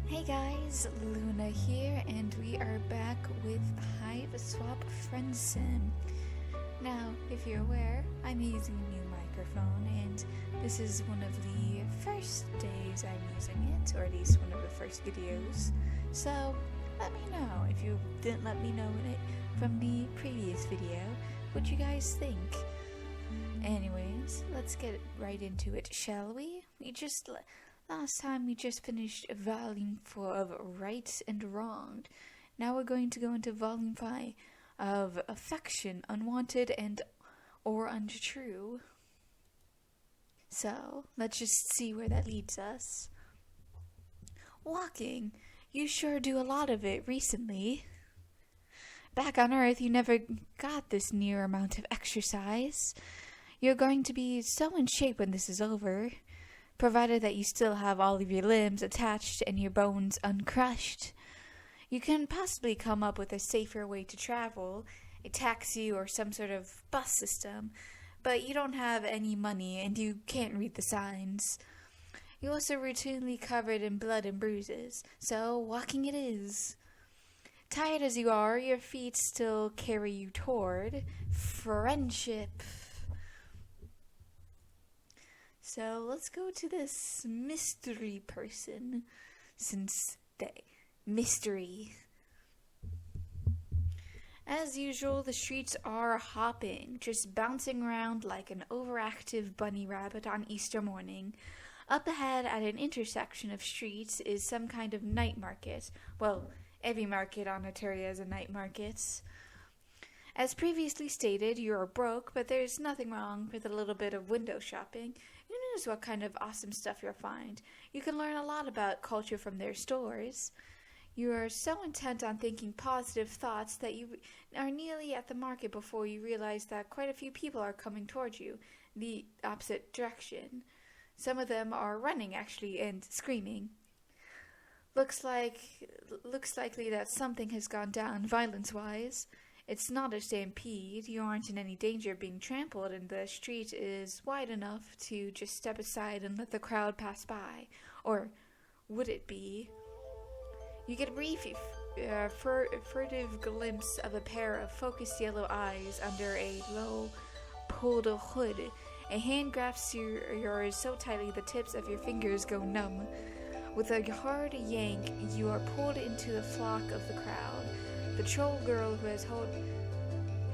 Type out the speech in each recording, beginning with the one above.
Hey guys, Luna here, and we are back with Hiveswap Friendsim. Now, if you're aware, I'm using a new microphone, and this is one of the first days I'm using it, or at least one of the first videos. So, let me know if you didn't let me know it from the previous video, what you guys think. Anyways, let's get right into it, shall we? Last time we just finished Volume 4 of Right and Wronged. Now we're going to go into Volume 5 of Affection, Unwanted and or Untrue. So, let's just see where that leads us. Walking. You sure do a lot of it recently. Back on Earth, you never got this near amount of exercise. You're going to be so in shape when this is over, provided that you still have all of your limbs attached and your bones uncrushed. You can possibly come up with a safer way to travel, a taxi or some sort of bus system, but you don't have any money and you can't read the signs. You're also routinely covered in blood and bruises, so walking it is. Tired as you are, your feet still carry you toward friendship. So let's go to this mystery person, since the mystery. As usual, the streets are hopping, just bouncing around like an overactive bunny rabbit on Easter morning. Up ahead at an intersection of streets is some kind of night market. Well, every market on Eteria is a night market. As previously stated, you're broke, but there's nothing wrong with a little bit of window shopping. Who knows what kind of awesome stuff you'll find? You can learn a lot about culture from their stores. You are so intent on thinking positive thoughts that you are nearly at the market before you realize that quite a few people are coming towards you, the opposite direction. Some of them are running, actually, and screaming. Looks likely that something has gone down violence-wise. It's not a stampede, you aren't in any danger of being trampled, and the street is wide enough to just step aside and let the crowd pass by. Or would it be? You get a brief, furtive glimpse of a pair of focused yellow eyes under a low, pulled hood. A hand grasps yours so tightly the tips of your fingers go numb. With a hard yank, you are pulled into the flock of the crowd. The troll girl who has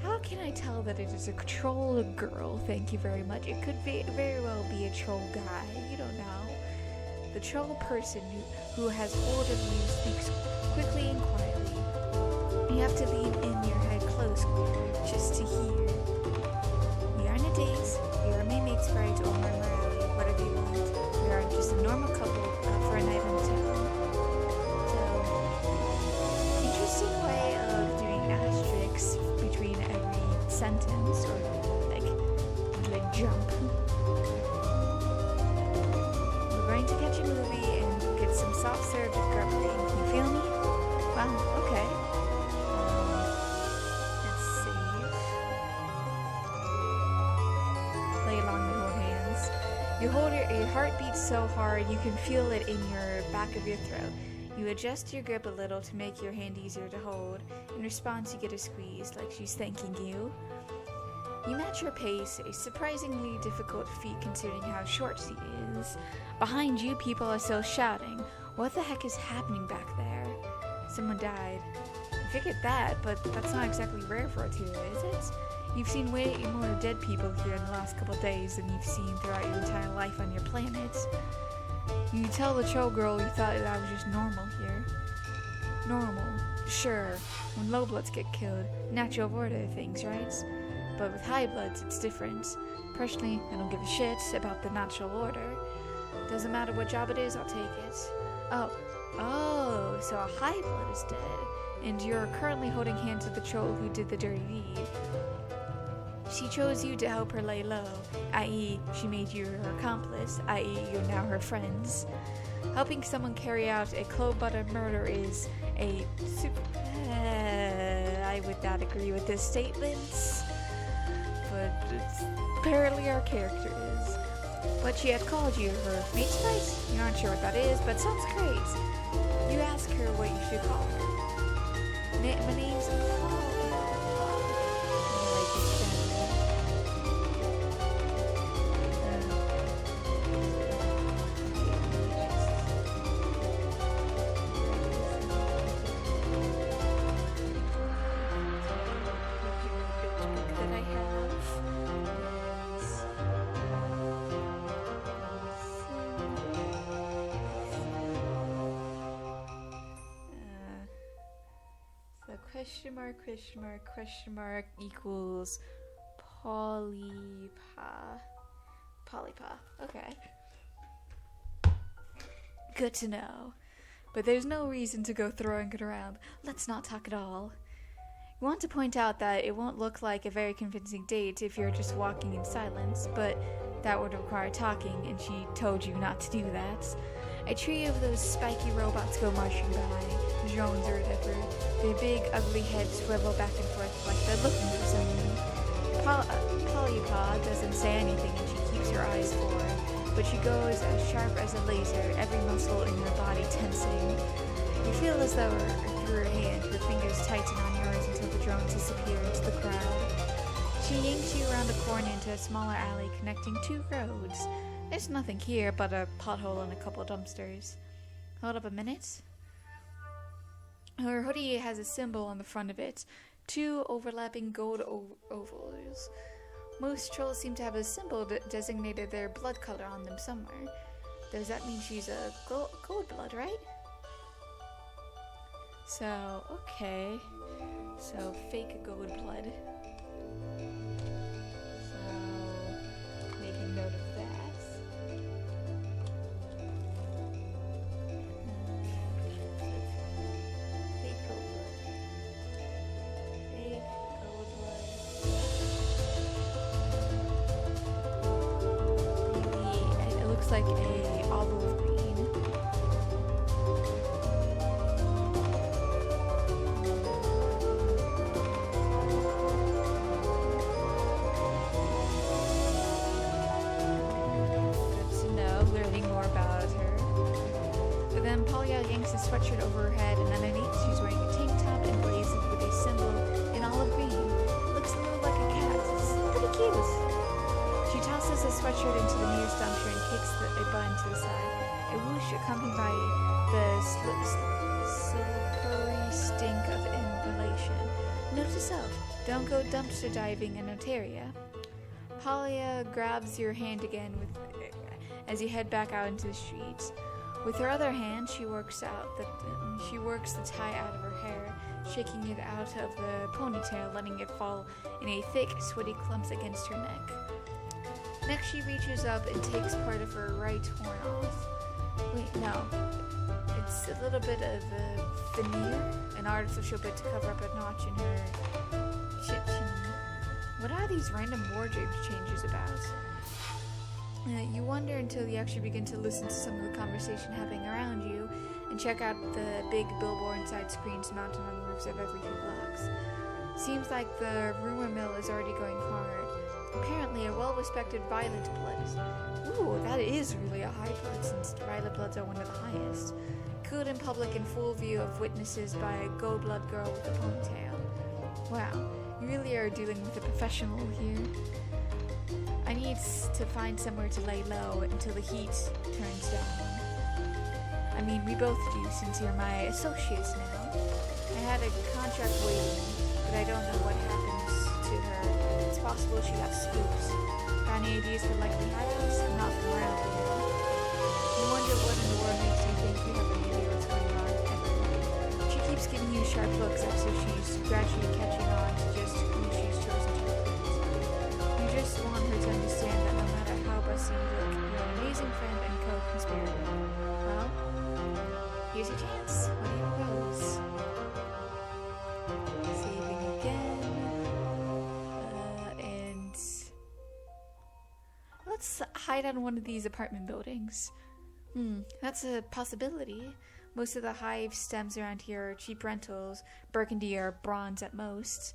How can I tell that it is a troll girl? Thank you very much. It could very well be a troll guy. You don't know. The troll person who has hold of you speaks quickly and quietly. You have to lean in your head close just to hear. We are in a daze. We are Maymake's Sprite or Marmarelli, whatever you want. We are just a normal couple for a night on town. Interesting way of doing asterisks between every sentence, or like jump. We're going to catch a movie and get some soft serve with grubbery. You feel me? Wow, okay. Let's save. Play along with hold hands. You hold your heart beats so hard you can feel it in your back of your throat. You adjust your grip a little to make your hand easier to hold. In response, you get a squeeze, like she's thanking you. You match her pace, a surprisingly difficult feat considering how short she is. Behind you, people are still shouting. What the heck is happening back there? Someone died. I figured that, but that's not exactly rare for Eteria, is it? You've seen way more dead people here in the last couple days than you've seen throughout your entire life on your planet. You tell the troll girl you thought that was just normal here. Normal, sure, when lowbloods get killed, natural order things, right? But with highbloods, it's different. Personally, I don't give a shit about the natural order. Doesn't matter what job it is, I'll take it. Oh, so a highblood is dead, and you're currently holding hands with the troll who did the dirty deed. She chose you to help her lay low, i.e. she made you her accomplice, i.e. you're now her friends. Helping someone carry out a cold-blooded murder is a I would not agree with this statement, but apparently our character is. But she had called you her mate sprite? You aren't sure what that is, but sounds great. You ask her what you should call her. My name's Polypa. Like it's that I have. So question mark equals Polypa. Okay. Good to know. But there's no reason to go throwing it around. Let's not talk at all. You want to point out that it won't look like a very convincing date if you're just walking in silence, but that would require talking, and she told you not to do that. A trio of those spiky robots go marching by, drones or whatever. Their big, ugly heads swivel back and forth like they're looking for something. Polypa doesn't say anything, and she keeps her eyes forward, but she goes as sharp as a laser, every muscle in her body tensing. You feel as though through her hand, her fingers tighten on yours until the drones disappear into the crowd. She yanks you around a corner into a smaller alley connecting two roads. There's nothing here but a pothole and a couple dumpsters. Hold up a minute. Her hoodie has a symbol on the front of it, two overlapping gold ovals. Most trolls seem to have a symbol that designated their blood color on them somewhere. Does that mean she's a gold blood, right? So, okay. So, fake gold blood. So, making note of that. Fake gold blood. Fake gold blood. Maybe it looks like a olive green. Yanks a sweatshirt over her head, and underneath she's wearing a tank top and blazoned with a symbol in olive green. Looks a little like a cat. It's pretty cute. She tosses the sweatshirt into the nearest dumpster and kicks a button to the side. A whoosh accompanied by the slippery stink of inhalation. Note to self, don't go dumpster diving in Ontario. Polya grabs your hand again as you head back out into the streets. With her other hand, she works the tie out of her hair, shaking it out of the ponytail, letting it fall in a thick, sweaty clumps against her neck. Next, she reaches up and takes part of her right horn off. Wait, no. It's a little bit of a veneer, an artificial bit to cover up a notch in her chin. What are these random wardrobe changes about? You wonder until you actually begin to listen to some of the conversation happening around you and check out the big billboard side screens mounted on the roofs of every 2 blocks. Seems like the rumor mill is already going hard. Apparently a well-respected violet blood. Ooh, that is really a high blood since violet bloods are one of the highest. Killed in public in full view of witnesses by a gold blood girl with a ponytail. Wow, you really are dealing with a professional here. I need to find somewhere to lay low until the heat turns down. I mean, we both do since you're my associates now. I had a contract waiting, but I don't know what happens to her. It's possible she got spooked. Got any ideas for likely hidings? I'm not from around here. You wonder what in the world makes you think you have any idea what's going on ever. She keeps giving you sharp looks as if she's gradually catching on to just who she's chosen to recruit. You just want her to understand that no matter how busty you look, you're an amazing friend and co-conspirator. Well, here's your chance. What do you propose? Saving again. And let's hide on one of these apartment buildings. That's a possibility. Most of the hive stems around here are cheap rentals, burgundy or bronze at most.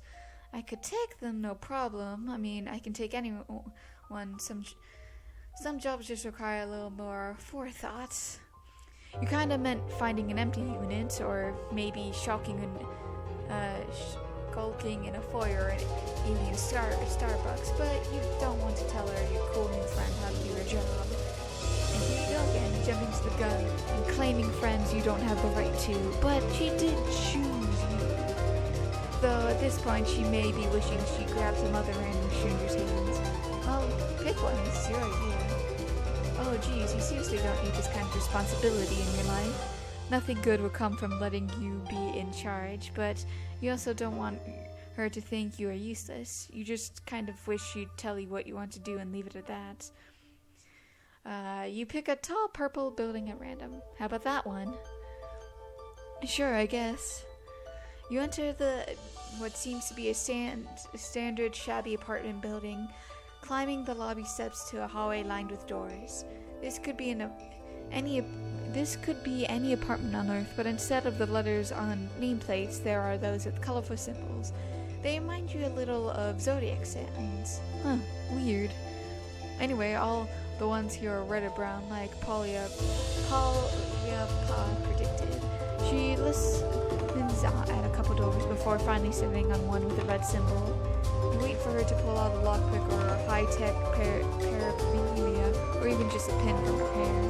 I could take them, no problem. I mean, I can take anyone. Some jobs just require a little more forethought. You kind of meant finding an empty unit, or maybe skulking in a foyer at alien Starbucks, but you don't want to tell her your cool new friend how to do her job. And here you go again, jumping to the gun and claiming friends you don't have the right to, but she did choose you. Though at this point she may be wishing she grabbed some other random stranger's hands. Well, pick one, this is your idea. Oh geez, you seriously don't need this kind of responsibility in your life. Nothing good will come from letting you be in charge, but you also don't want her to think you are useless. You just kind of wish she'd tell you what you want to do and leave it at that. You pick a tall purple building at random. How about that one? Sure, I guess. You enter what seems to be a standard shabby apartment building, climbing the lobby steps to a hallway lined with doors. This could be any apartment on Earth, but instead of the letters on nameplates, there are those with colorful symbols. They remind you a little of zodiac signs. Huh, weird. Anyway, all the ones here are red or brown, like Polypa predicted. She listens at a couple doors before finally sitting on one with a red symbol. You wait for her to pull out a lockpick or a high-tech paraphernalia, or even just a pin from her hair.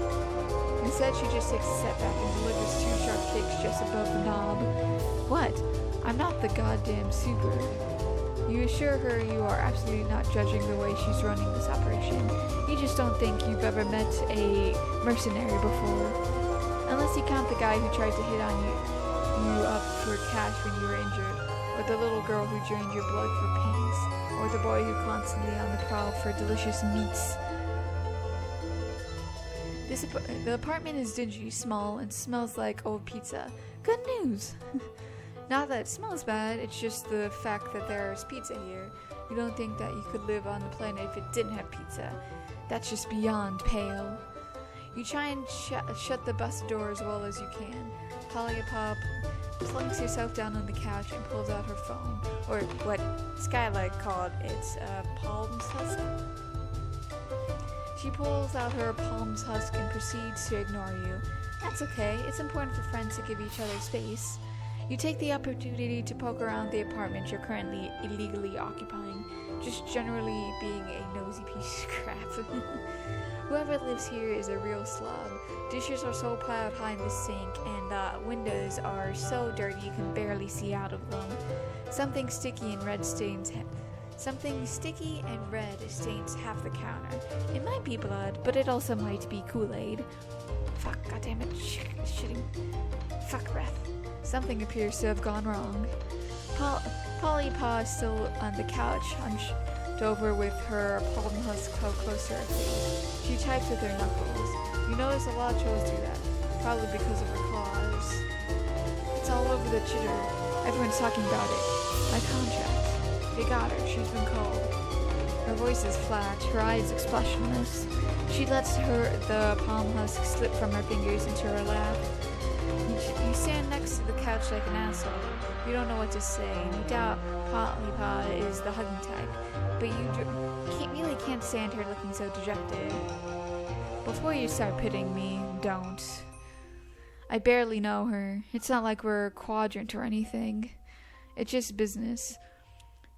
Instead, she just takes a step back and delivers 2 sharp kicks just above the knob. What? I'm not the goddamn super. You assure her you are absolutely not judging the way she's running this operation. You just don't think you've ever met a mercenary before. Unless you count the guy who tried to hit on you up for cash when you were injured, or the little girl who drained your blood for pains, or the boy who constantly on the prowl for delicious meats. The apartment is dingy, small, and smells like old pizza. Good news! Not that it smells bad, it's just the fact that there's pizza here. You don't think that you could live on the planet if it didn't have pizza. That's just beyond pale. You try and shut the bus door as well as you can. Polypa plunks herself down on the couch and pulls out her phone, or what Skylight called its palm's husk. She pulls out her palm's husk and proceeds to ignore you. That's okay, it's important for friends to give each other space. You take the opportunity to poke around the apartment you're currently illegally occupying, just generally being a nosy piece of crap. Whoever lives here is a real slob. Dishes are so piled high in the sink, and the windows are so dirty you can barely see out of them. Something sticky and red stains half the counter. It might be blood, but it also might be Kool-Aid. Fuck, goddammit, shitting. Fuck breath. Something appears to have gone wrong. Polypa is still on the couch, hunched over with her palm husk held close to her face. She types with her knuckles. You notice a lot of trolls do that, probably because of her claws. It's all over the Twitter. Everyone's talking about it. My contract. They got her. She's been called. Her voice is flat, her eyes expressionless. She lets the palm husk slip from her fingers into her lap. You stand next to the couch like an asshole. You don't know what to say. You doubt Polypa is the hugging type, but you really can't stand her looking so dejected. Before you start pitying me, don't. I barely know her. It's not like we're a quadrant or anything. It's just business.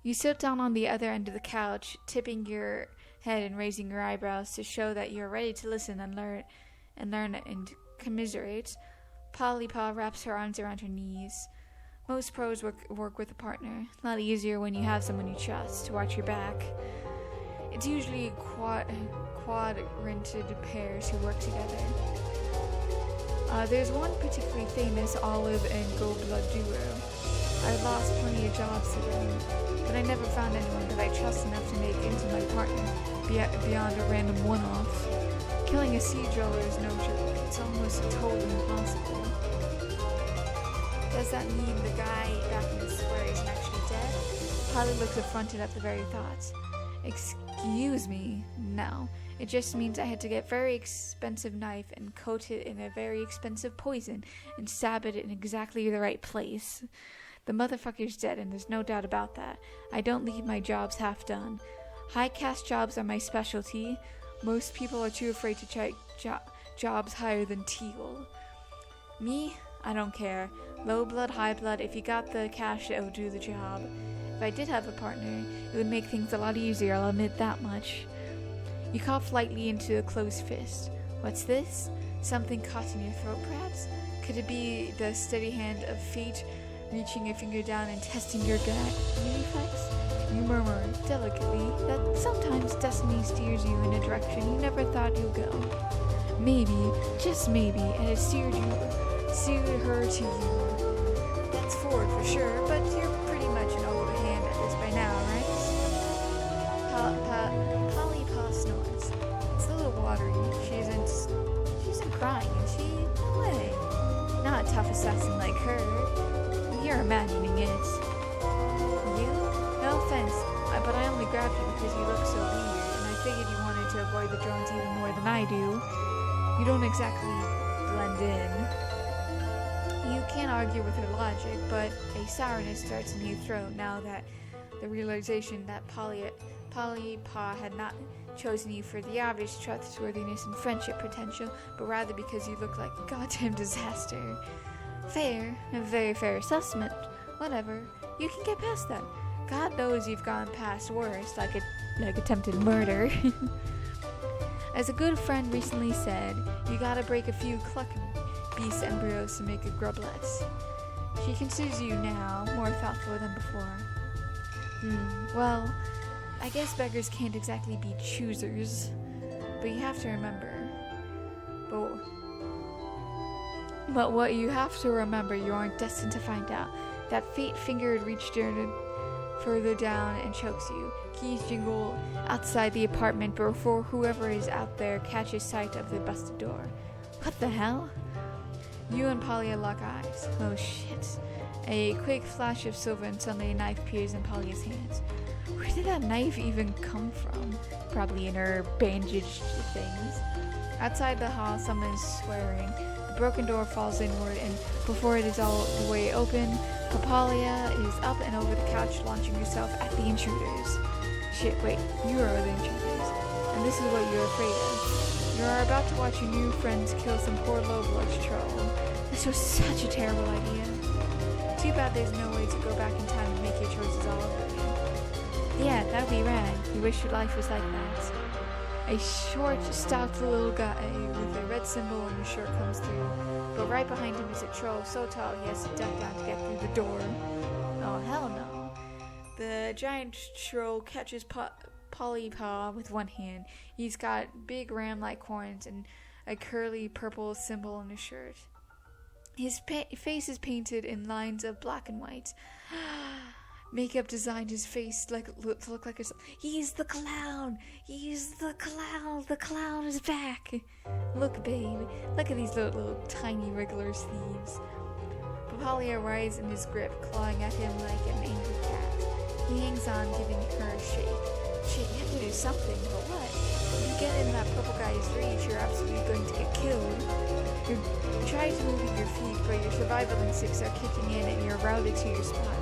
You sit down on the other end of the couch, tipping your head and raising your eyebrows to show that you're ready to listen and learn and commiserate. Polypa wraps her arms around her knees. Most pros work with a partner. A lot easier when you have someone you trust to watch your back. It's usually quadranted pairs who work together. There's one particularly famous olive and gold blood duo. I've lost plenty of jobs to them, but I never found anyone that I trust enough to make into my partner beyond a random one-off. Killing a sea driller is no joke. It's almost totally impossible. Does that mean the guy back in the square isn't actually dead? Polly looks affronted at the very thought. Excuse me? No. It just means I had to get a very expensive knife and coat it in a very expensive poison and stab it in exactly the right place. The motherfucker's dead, and there's no doubt about that. I don't leave my jobs half done. High-caste jobs are my specialty. Most people are too afraid to try jobs higher than Teal. Me? I don't care. Low blood, high blood, if you got the cash, it will do the job. If I did have a partner, it would make things a lot easier, I'll admit that much. You cough lightly into a closed fist. What's this? Something caught in your throat, perhaps? Could it be the steady hand of fate reaching a finger down and testing your gut reflex? You murmur delicately that sometimes destiny steers you in a direction you never thought you'd go. Maybe, just maybe, and it steered her to you. That's Ford for sure, but you're pretty much an old hand at this by now, right? Polypa snorts. It's a little watery. She isn't crying, is she? No way. Not a tough assassin like her. You're imagining it. You? No offense, but I only grabbed you because you look so weird, and I figured you wanted to avoid the drones even more than I do. You don't exactly blend in. You can't argue with her logic, but a sourness starts in your throat now that the realization that Polypa had not chosen you for the obvious trustworthiness and friendship potential, but rather because you look like a goddamn disaster. Fair, a very fair assessment. Whatever, you can get past that. God knows you've gone past worse, like attempted murder. As a good friend recently said, you gotta break a few clucking beast embryos to make a grublet. She considers you now more thoughtful than before. Well, I guess beggars can't exactly be choosers, but you have to remember. But what you have to remember, you aren't destined to find out. That fate finger reached further down and chokes you. Keys jingle outside the apartment before whoever is out there catches sight of the busted door. What the hell? You and Polya lock eyes. Oh shit. A quick flash of silver and suddenly a knife appears in Polya's hands. Where did that knife even come from? Probably in her bandaged things. Outside the hall, someone is swearing. The broken door falls inward, and before it is all the way open, Polya is up and over the couch, launching herself at the intruders. Shit, wait, you are the intruders. And this is what you're afraid of. You are about to watch your new friends kill some poor low-blood troll. This was such a terrible idea. Too bad there's no way to go back in time and make your choices all over again. Yeah, that'd be rad. You wish your life was like that. A short, stout little guy with a red symbol on his shirt comes through, but right behind him is a troll so tall he has to duck down to get through the door. Oh, hell no. The giant troll catches Polypa with one hand. He's got big ram-like horns and a curly purple symbol on his shirt. His face is painted in lines of black and white. Makeup designed his face to look like a... He's the clown! He's the clown! The clown is back! Look, babe. Look at these little tiny regular thieves. Polya rises in his grip, clawing at him like an angry cat. He hangs on, giving her a shake. Shit, you have to do something, but what? If you get in that purple guy's reach, you're absolutely going to get killed. You're trying to move your feet, but your survival instincts are kicking in and you're routed to your spot.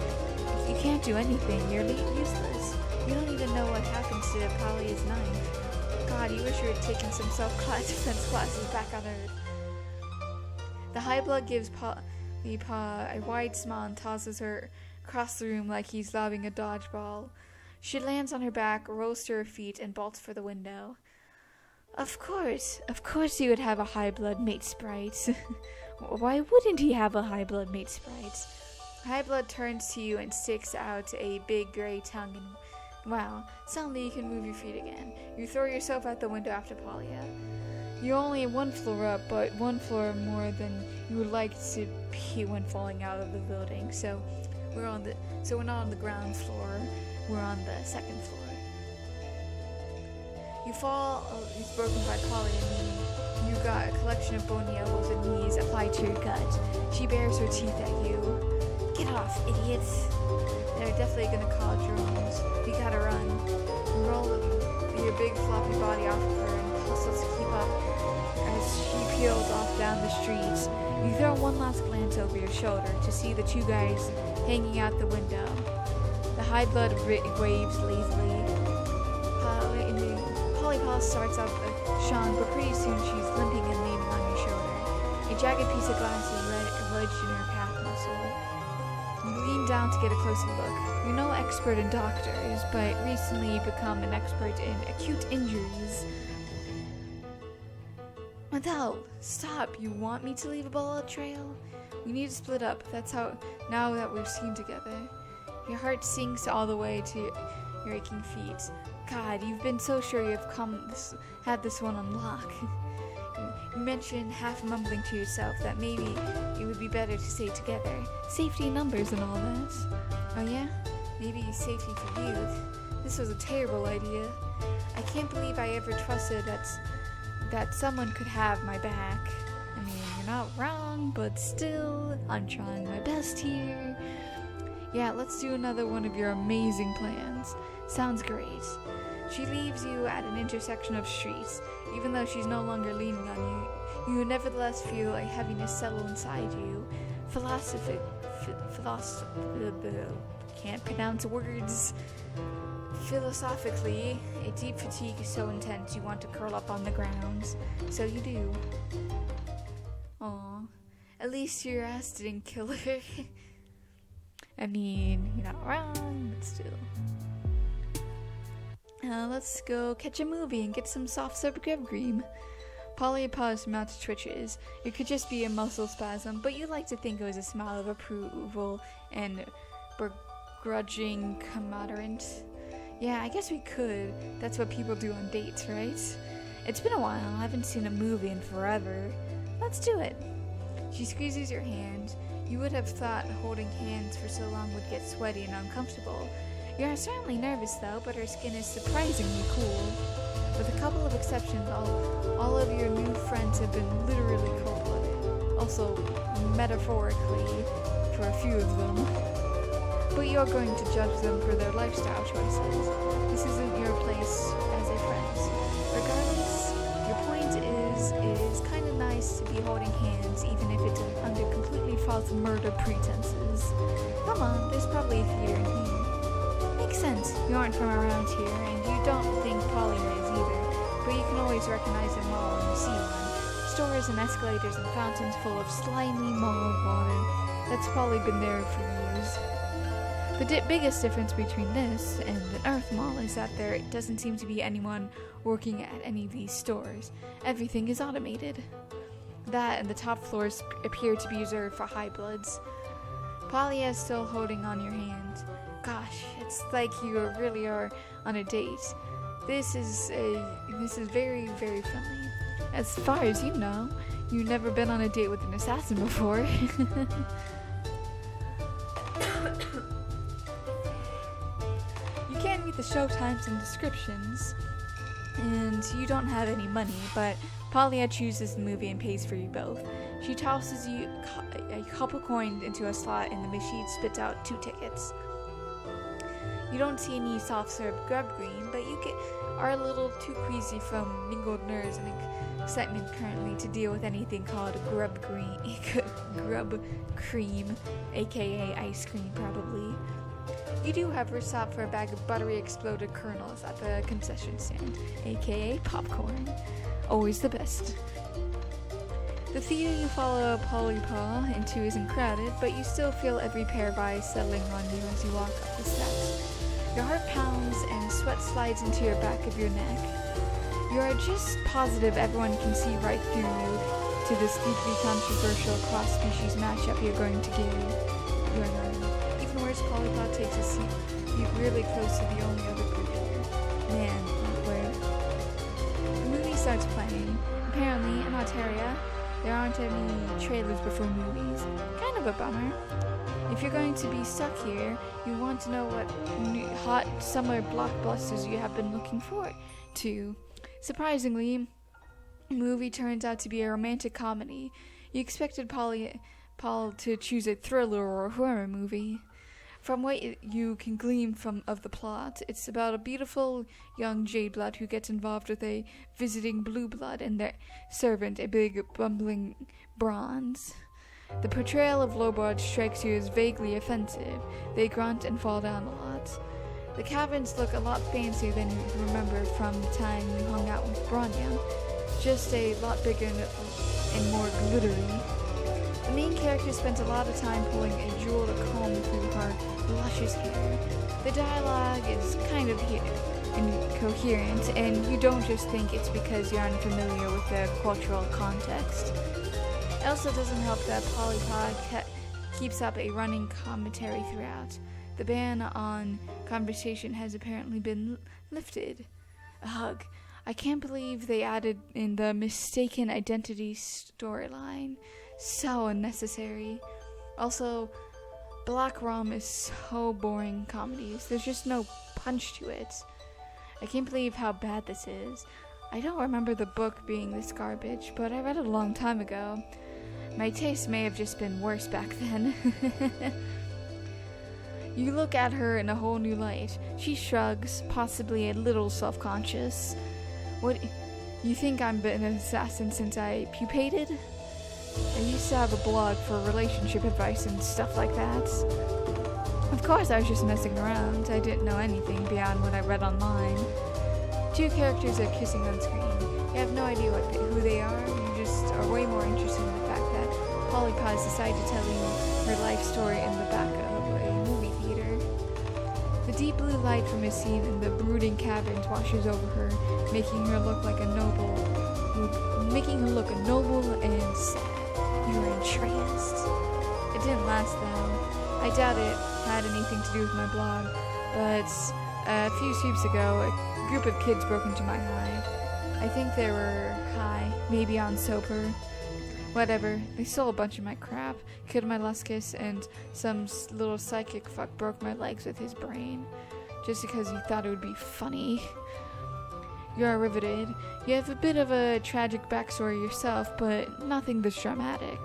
If you can't do anything, you're useless. You don't even know what happens to Polya's knife. God, you wish you had taken some self-defense classes back on Earth. The high blood gives Polypa a wide smile and tosses her across the room like he's lobbing a dodgeball. She lands on her back, rolls to her feet, and bolts for the window. Of course he would have a high blood mate sprite. Why wouldn't he have a high blood mate sprite? High blood turns to you and sticks out a big gray tongue and wow, suddenly you can move your feet again. You throw yourself out the window after Polya. You're only one floor up, but one floor more than you would like to be when falling out of the building. So we're not on the ground floor, we're on the second floor. You fall, it's broken by Polya, meaning you got a collection of bony elbows and knees applied to your gut. She bares her teeth at you. Get off, idiots. They're definitely gonna call drones. We gotta run. You roll your big floppy body off of her and hustle to keep up as she peels off down the streets. You throw one last glance over your shoulder to see the two guys hanging out the window. The high blood waves lazily. Polypa starts off Sean, but pretty soon she's limping and leaning on your shoulder. A jagged piece of glass is wedged in your calf muscle. You lean down to get a closer look. You're no expert in doctors, but recently you've become an expert in acute injuries. Adele, stop. You want me to leave a bullet trail? We need to split up. That's how, now that we're seen together. Your heart sinks all the way to your aching feet. God, you've been so sure you've had this one on lock. You mentioned, half mumbling to yourself, that maybe it would be better to stay together. Safety in numbers and all that. Oh yeah? Maybe safety for youth. This was a terrible idea. I can't believe I ever trusted that someone could have my back. I mean, you're not wrong, but still, I'm trying my best here. Yeah, let's do another one of your amazing plans. Sounds great. She leaves you at an intersection of streets. Even though she's no longer leaning on you, you nevertheless feel a heaviness settle inside you. Can't pronounce words. Philosophically, a deep fatigue is so intense you want to curl up on the ground. So you do. Aw, at least your ass didn't kill her. I mean, you're not wrong, but still. Let's go catch a movie and get some soft serve grub cream. Polypa's mouth twitches. It could just be a muscle spasm, but you like to think it was a smile of approval and begrudging commiserate. Yeah, I guess we could. That's what people do on dates, right? It's been a while. I haven't seen a movie in forever. Let's do it. She squeezes your hand. You would have thought holding hands for so long would get sweaty and uncomfortable. You are certainly nervous though, but her skin is surprisingly cool. With a couple of exceptions, all of your new friends have been literally cold-blooded. Also, metaphorically, for a few of them. But you're going to judge them for their lifestyle choices. This isn't your place as a friend. Regardless, your point is, it is kind of nice to be holding hands, even if it's under completely false murder pretenses. Come on, there's probably a theater in here. Makes sense. You aren't from around here, and you don't think Polypa is either, but you can always recognize a mall when you see one. Stores and escalators and fountains full of slimy mall water. That's probably been there for years. The biggest difference between this and an Earth Mall is that there doesn't seem to be anyone working at any of these stores. Everything is automated. That and the top floors appear to be reserved for high bloods. Polya is still holding on your hand. Gosh, it's like you really are on a date. This is very, very friendly. As far as you know, you've never been on a date with an assassin before. You can't read the show times and descriptions, and you don't have any money, but Polya chooses the movie and pays for you both. She tosses you a couple coins into a slot, and the machine spits out 2 tickets. You don't see any soft-serve grub green, but you are a little too queasy from mingled nerves and excitement currently to deal with anything called grub cream, aka ice cream probably. You do, however, stop for a bag of buttery exploded kernels at the concession stand, aka popcorn. Always the best. The theater you follow Polypa into isn't crowded, but you still feel every pair of eyes settling on you as you walk up the steps. Your heart pounds and sweat slides into your back of your neck. You are just positive everyone can see right through you to this deeply controversial cross-species matchup you're going to give. Even worse, Polypa takes a seat really close to the only other group here. Man, awkward. The movie starts playing. Apparently, in Ontario, there aren't any trailers before movies. Kind of a bummer. If you're going to be stuck here, you want to know what hot summer blockbusters you have been looking forward to. Surprisingly, the movie turns out to be a romantic comedy. You expected Paul to choose a thriller or a horror movie. From what you can glean of the plot, it's about a beautiful young jade blood who gets involved with a visiting blue blood and their servant, a big bumbling bronze. The portrayal of lowblood strikes you as vaguely offensive. They grunt and fall down a lot. The cabins look a lot fancier than you remember from the time you hung out with Bronya, just a lot bigger and more glittery. The main character spends a lot of time pulling a jewel to comb through her luscious hair. The dialogue is kind of incoherent, and you don't just think it's because you're unfamiliar with the cultural context. It also doesn't help that Polypa keeps up a running commentary throughout. The ban on conversation has apparently been lifted. Ugh, I can't believe they added in the mistaken identity storyline. So unnecessary. Also, Black Rom is so boring comedies. There's just no punch to it. I can't believe how bad this is. I don't remember the book being this garbage, but I read it a long time ago. My taste may have just been worse back then. You look at her in a whole new light. She shrugs, possibly a little self-conscious. What, you think I've been an assassin since I pupated? I used to have a blog for relationship advice and stuff like that. Of course, I was just messing around. I didn't know anything beyond what I read online. Two characters are kissing on screen. You have no idea who they are. You just are way more interested in the fact that Polypa has decided to tell you her life story in the back of a movie theater. The deep blue light from a scene in the brooding caverns washes over her, making her look a noble and sad. You were entranced. It didn't last though. I doubt it had anything to do with my blog, but a few sweeps ago, a group of kids broke into my hive. I think they were high, maybe on sober. Whatever, they stole a bunch of my crap, killed my Luskus, and some little psychic fuck broke my legs with his brain, just because he thought it would be funny. You are riveted. You have a bit of a tragic backstory yourself, but nothing this dramatic.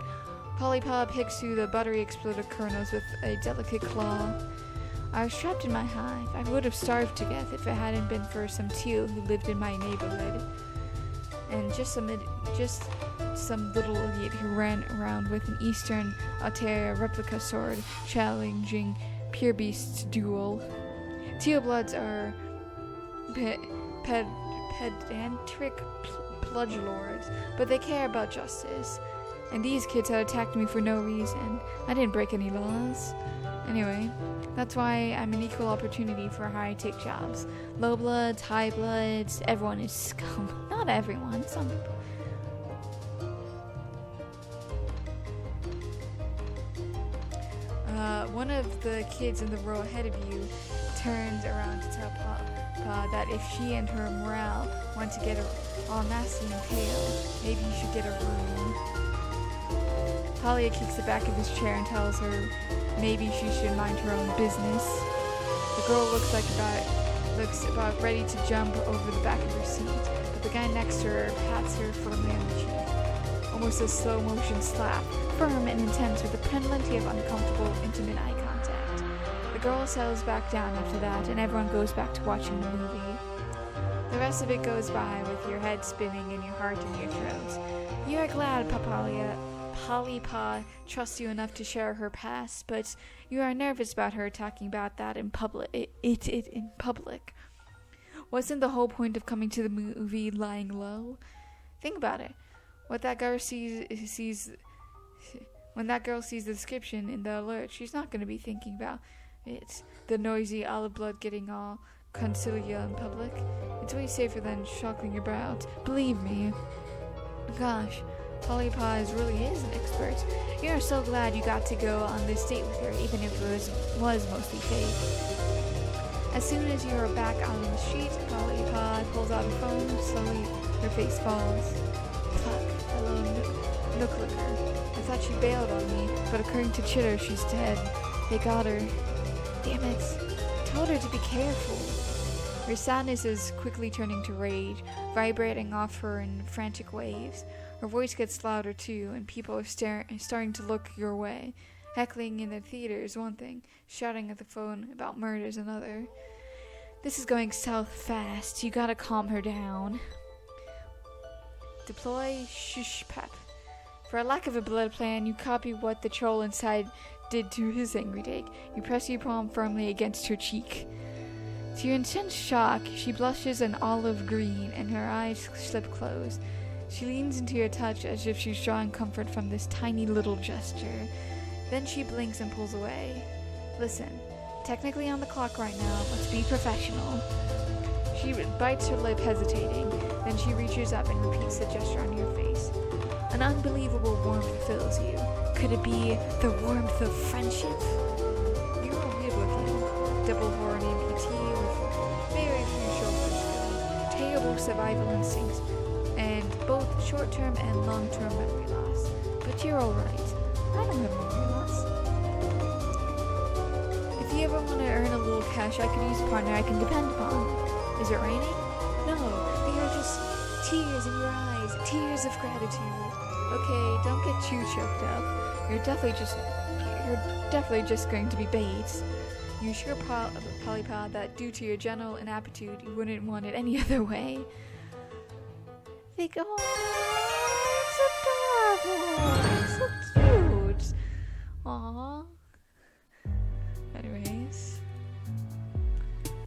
Polypa picks through the buttery exploded kernels with a delicate claw. I was trapped in my hive. I would have starved to death if it hadn't been for some teal who lived in my neighborhood. And just some little idiot who ran around with an Eastern Altair replica sword, challenging pure beasts duel. Teal bloods are pedantic pludgelords, but they care about justice. And these kids had attacked me for no reason. I didn't break any laws. Anyway, that's why I'm an equal opportunity for high-tech jobs. Low bloods, high bloods, everyone is scum. Not everyone, some people. One of the kids in the row ahead of you turns around to tell Papa that if she and her morale want to get all nasty and pale, maybe you should get a room. Talia kicks the back of his chair and tells her maybe she should mind her own business. The girl looks about ready to jump over the back of her seat, but the guy next to her pats her firmly on the cheek. Almost a slow motion slap, firm and intense with plenty of uncomfortable, intimate eye contact. The girl settles back down after that, and everyone goes back to watching the movie. The rest of it goes by with your head spinning and your heart in your throat. You are glad Polypa trusts you enough to share her past, but you are nervous about her talking about that in public. In public. Wasn't the whole point of coming to the movie lying low? Think about it. When that girl sees the description in the alert, she's not going to be thinking about it. The noisy olive blood getting all conciliar in public. It's way safer than shocking your brow. Believe me. Gosh, Polypa really is an expert. You are so glad you got to go on this date with her, even if it was mostly fake. As soon as you are back out on the street, Polypa pulls out her phone. Slowly, her face falls. Fuck, hello, Nook Licker. I thought she bailed on me, but according to Chitter, she's dead. They got her. Damn it. I told her to be careful. Her sadness is quickly turning to rage, vibrating off her in frantic waves. Her voice gets louder too, and people are starting to look your way. Heckling in the theater is one thing, shouting at the phone about murder is another. This is going south fast. You gotta calm her down. Deploy Shush Pep. For a lack of a blood plan, you copy what the troll inside did to his angry dig. You press your palm firmly against her cheek. To your intense shock, she blushes an olive green and her eyes slip closed. She leans into your touch as if she's drawing comfort from this tiny little gesture. Then she blinks and pulls away. Listen, technically on the clock right now, let's be professional. She bites her lip, hesitating. Then she reaches up and repeats the gesture on your face. An unbelievable warmth fills you. Could it be the warmth of friendship? You are weird looking. Double horn amputee with very few shoulders, terrible survival instincts, and both short-term and long-term memory loss. But you're alright. I don't have memory loss. If you ever want to earn a little cash, I could use a partner I can depend upon. Is it raining? No, they are just tears in your eyes, tears of gratitude. Okay, don't get too choked up. You're definitely just going to be bait. You sure, Polypa, that due to your general inaptitude, you wouldn't want it any other way. They go, oh, it's adorable, it's so cute. Aww. Anyways,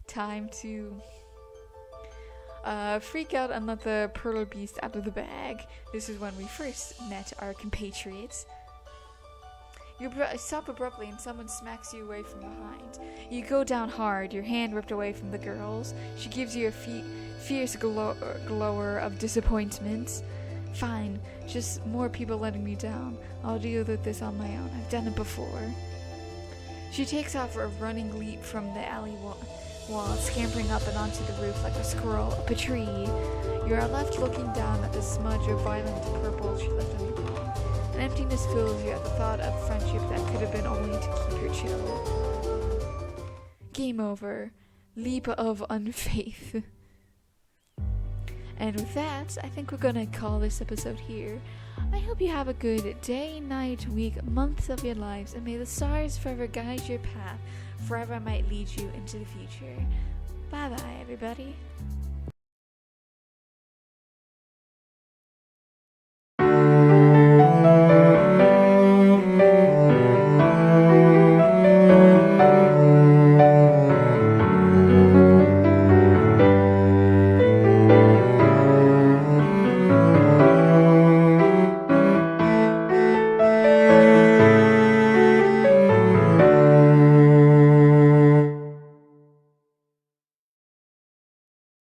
time to freak out and let the pearl beast out of the bag. This is when we first met our compatriots. You stop abruptly and someone smacks you away from behind. You go down hard, your hand ripped away from the girl's. She gives you a fierce glower of disappointment. Fine, just more people letting me down. I'll deal with this on my own. I've done it before. She takes off a running leap from the alley wall, scampering up and onto the roof like a squirrel up a tree. You are left looking down at the smudge of violent purple she left on your palm. An emptiness fills you at the thought of friendship that could have been only to keep her chill. Game over. Leap of unfaith. And with that, I think we're gonna call this episode here. I hope you have a good day, night, week, months of your lives, and may the stars forever guide your path, forever might lead you into the future. Bye bye, everybody.